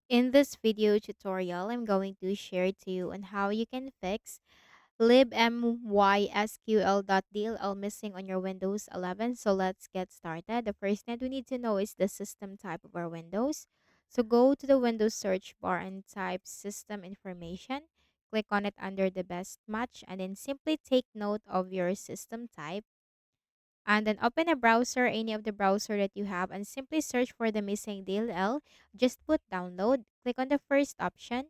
In this video tutorial, I'm going to share to you on how you can fix Libmysql.dll missing on your Windows 11. So let's get started. The first thing we need to know is the system type of our Windows. So go to the Windows search bar and type system information. Click on it under the best match and then simply take note of your system type and then open a browser, any of the browser that you have, and simply search for the missing DLL. Just put download. Click on the first option.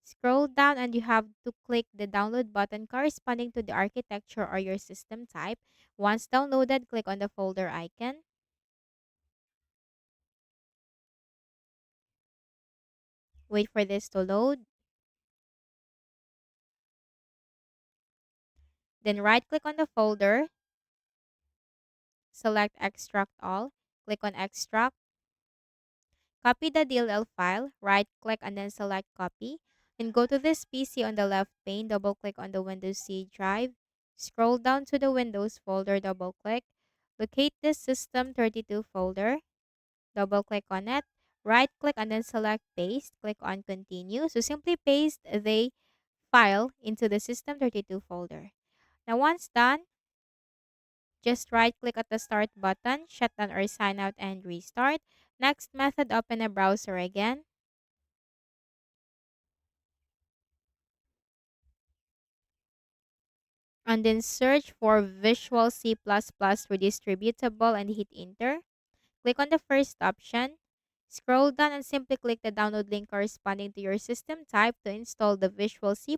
Scroll down and you have to click the download button corresponding to the architecture or your system type. Once downloaded, click on the folder icon. Wait for this to load. Then right click on the folder, select extract all. Click on extract. Copy the DLL file, right click and then select copy. Then go to this PC on the left pane, double click on the Windows C drive. Scroll down to the Windows folder, double click. Locate the System32 folder, double click on it. Right click and then select paste. Click on continue. So simply paste the file into the System32 folder. Now once done, just right click at the start button, shut down or sign out and restart. Next method, open a browser again. And then search for Visual C++ Redistributable and hit enter. Click on the first option. Scroll down and simply click the download link corresponding to your system type to install the Visual C++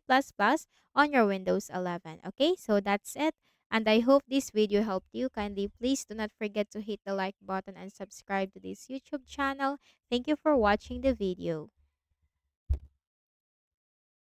on your Windows 11. Okay, so that's it. And I hope this video helped you. Kindly please do not forget to hit the like button and subscribe to this YouTube channel. Thank you for watching the video.